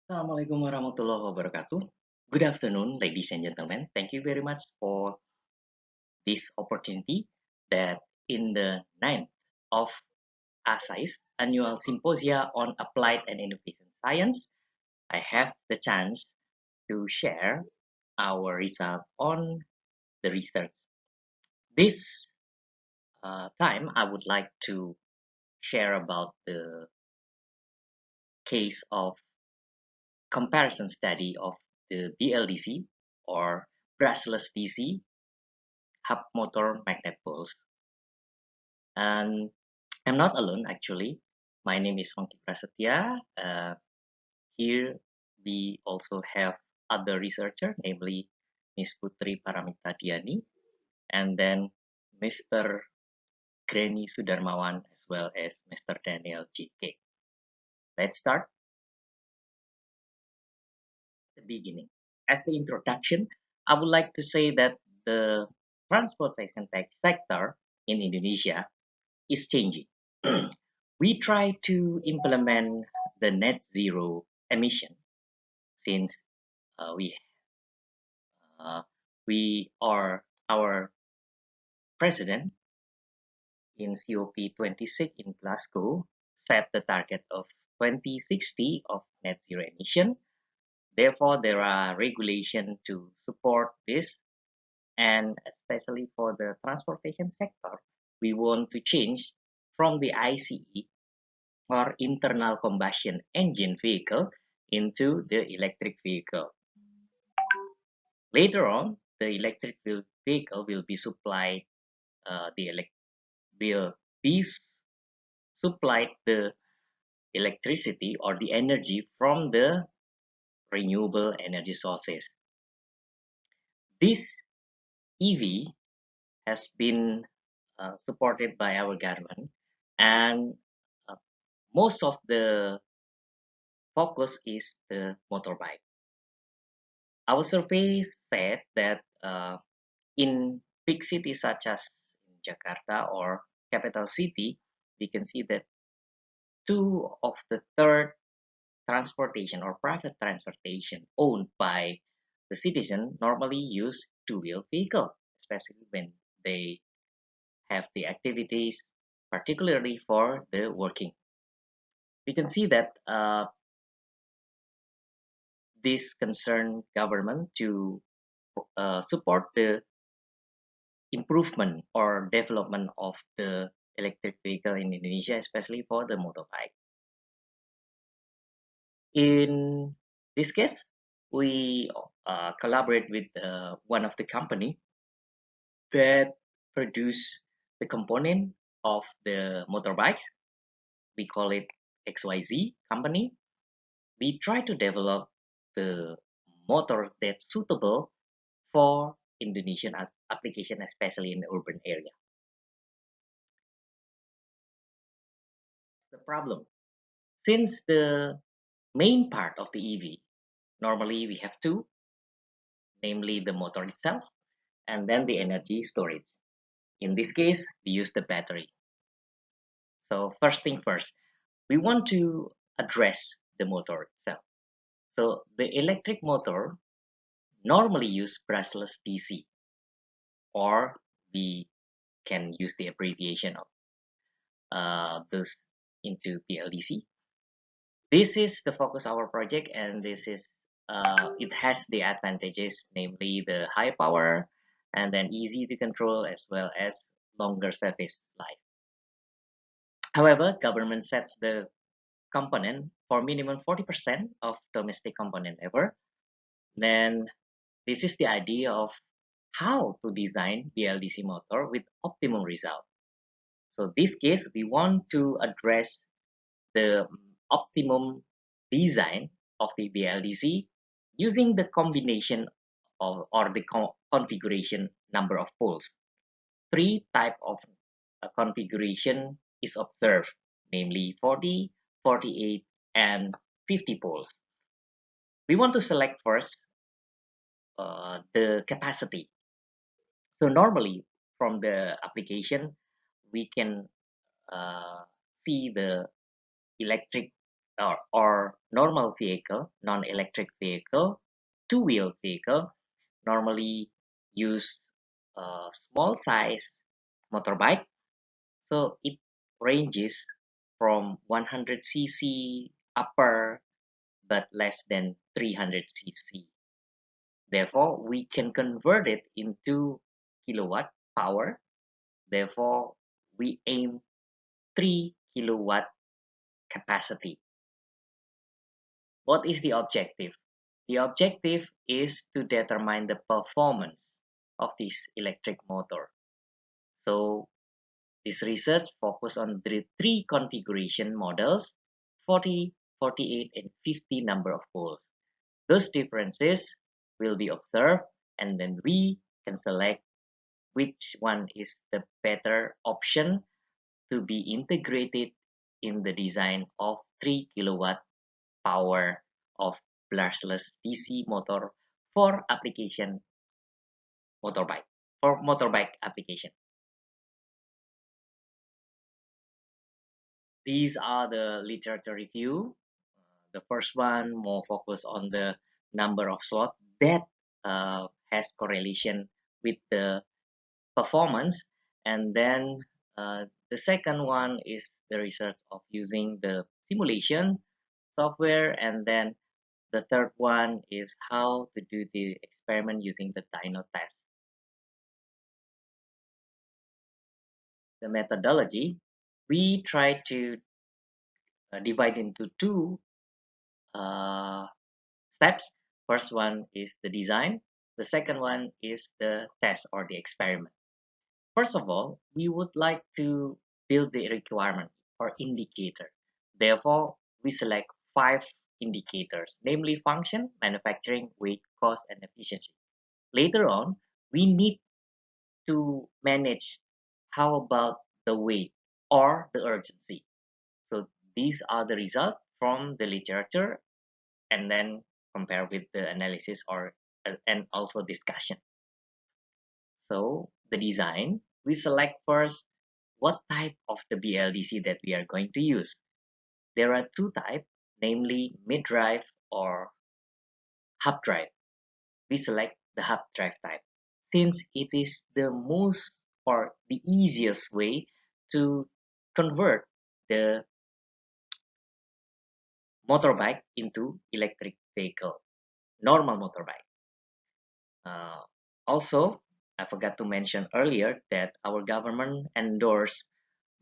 Assalamualaikum warahmatullahi wabarakatuh. Good afternoon, ladies and gentlemen. Thank you very much for this opportunity that in the ninth of ASAIS Annual Symposia on Applied and Innovation Science, I have the chance to share our result on the research. This time, I would like to share about the case of comparison study of the BLDC or brushless DC hub motor magnet poles. And I'm not alone actually. My name is Hongki Prasetya. Here we also have other researcher, namely Ms. Putri Paramita Diani, and then Mr. Greni Sudarmawan, as well as Mr. Daniel J.K. Let's start at the beginning. As the introduction, I would like to say that the transportation sector in Indonesia is changing. We try to implement the net zero emission since uh, we uh, we are our president in COP26 in Glasgow set the target of 2060 of net zero emission. Therefore, there are regulations to support this, and especially for the transportation sector, we want to change from the ICE or internal combustion engine vehicle into the electric vehicle. Later on, the electric vehicle will be supplied the will be supplied the electricity or the energy from the renewable energy sources. This EV has been supported by our government, and uh, most of the focus is the motorbike. Our survey said that in big cities such as Jakarta or capital city, we can see that two of the third transportation or private transportation owned by the citizen normally use two-wheel vehicle, especially when they have the activities, particularly for the working. We can see that this concern government to support the improvement or development of the electric vehicle in Indonesia, especially for the motorbike. In this case, we collaborate with one of the company that produce the component of the motorbikes. We call it XYZ company. We try to develop the motor that's suitable for Indonesian application, especially in the urban area. The problem, since the main part of the EV, normally we have two, namely the motor itself and then the energy storage. In this case, we use the battery. So first thing first, we want to address the motor itself. So the electric motor normally use brushless DC, or we can use the abbreviation of this into BLDC. This is the focus of our project, and this is it has the advantages, namely the high power and then easy to control as well as longer service life. However, government sets the component for minimum 40% of domestic component ever. Then this is the idea of how to design BLDC motor with optimum result. So this case, we want to address the optimum design of the BLDC using the combination of or the configuration number of poles. Three type of configuration is observed, namely 40, 48, and 50 poles. We want to select first the capacity. So normally from the application, we can uh, see the electric or normal vehicle, non-electric vehicle, two-wheel vehicle normally use a small size motorbike. So it ranges from 100 cc upper but less than 300 cc. Therefore, we can convert it into kilowatt power. Therefore, we aim 3 kilowatt capacity. What is the objective? The objective is to determine the performance of this electric motor. So this research focused on the three configuration models, 40, 48, and 50 number of poles. Those differences will be observed, and then we can select which one is the better option to be integrated in the design of 3 kilowatt power of brushless DC motor for application motorbike, for motorbike application. These are the literature review. The first one more focused on the number of slots that has correlation with the performance, and then the second one is the research of using the simulation software, and then the third one is how to do the experiment using the dyno test. The methodology, we try to divide into two uh, steps. First one is the design. The second one is the test or the experiment. First of all, we would like to build the requirement or indicator. Therefore, we select 5 indicators, namely function, manufacturing, weight, cost, and efficiency. Later on, we need to manage how about the weight or the urgency. So these are the results from the literature, and then compare with the analysis or and also discussion. So the design, we select first what type of the BLDC that we are going to use. There are two types, namely mid-drive or hub drive. We select the hub drive type since it is the most or the easiest way to convert the motorbike into electric vehicle, normal motorbike. Uh, Also, I forgot to mention earlier that our government endorsed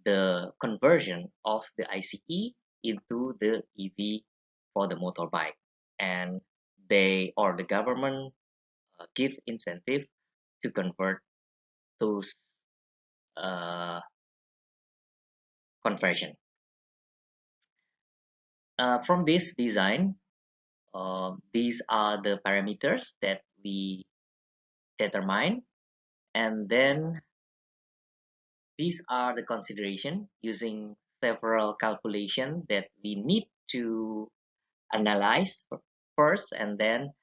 the conversion of the ICE into the EV for the motorbike, and they or the government gives incentive to convert those conversion. From this design, these are the parameters that we determine, and then these are the consideration using several calculation that we need to analyze first, and then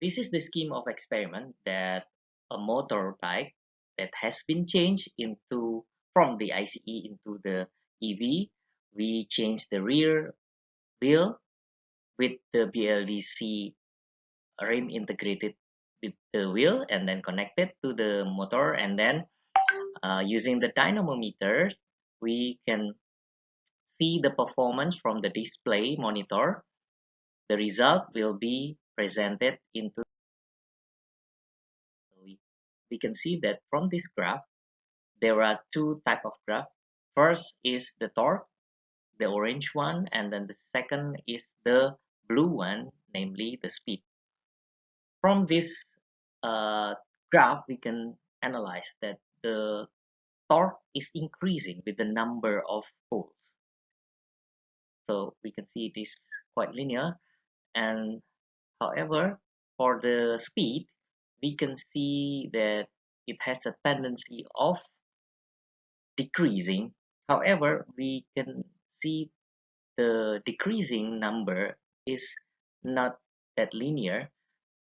this is the scheme of experiment that a motorbike that has been changed into from the ICE into the EV. We change the rear wheel with the BLDC rim integrated with the wheel and then connected to the motor, and then using the dynamometer we can see the performance from the display monitor. The result will be presented into we can see that from this graph there are two type of graph. First is the torque, the orange one, and then the second is the blue one, namely the speed. From this uh, graph we can analyze that the torque is increasing with the number of poles. So we can see it is quite linear, and however for the speed we can see that it has a tendency of decreasing. However, we can see the decreasing number is not that linear.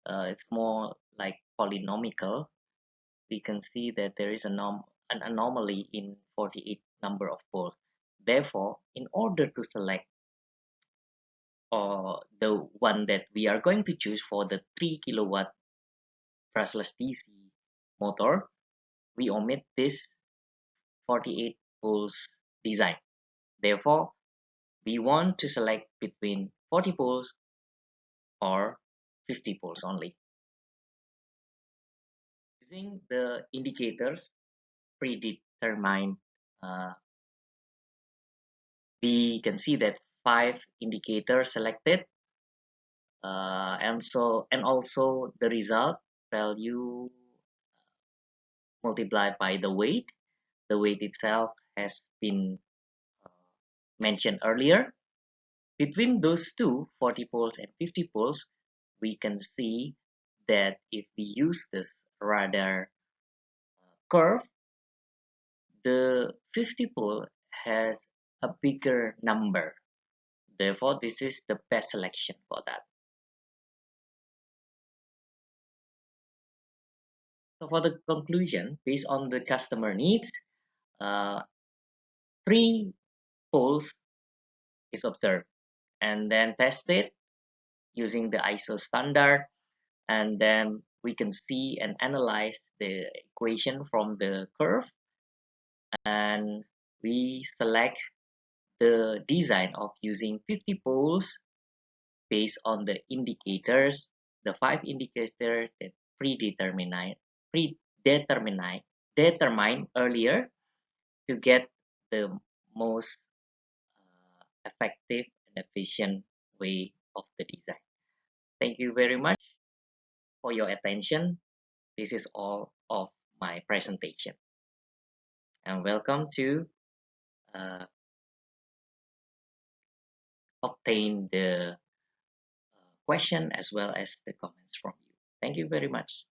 It's more like polynomial. We can see that there is an anomaly in 48 number of poles. Therefore, in order to select the one that we are going to choose for the 3 kilowatt brushless DC motor, we omit this 48 volts design. Therefore, we want to select between 40 volts or 50 volts only. Using the indicators predetermined, uh, we can see that 5 indicators selected, and also the result value multiplied by the weight. The weight itself has been uh, mentioned earlier. Between those two, 40 poles and 50 poles, we can see that if we use this radar curve, the 50 pole has a bigger number. Therefore, this is the best selection for that. So for the conclusion, based on the customer needs, uh, 3 poles is observed and then tested using the ISO standard, and then we can see and analyze the equation from the curve, and we select the design of using 50 poles based on the indicators, the 5 indicators that predetermined predetermined determined earlier to get the most effective and efficient way of the design. Thank you very much for your attention. This is all of my presentation, and welcome to uh, obtain the question as well as the comments from you. Thank you very much.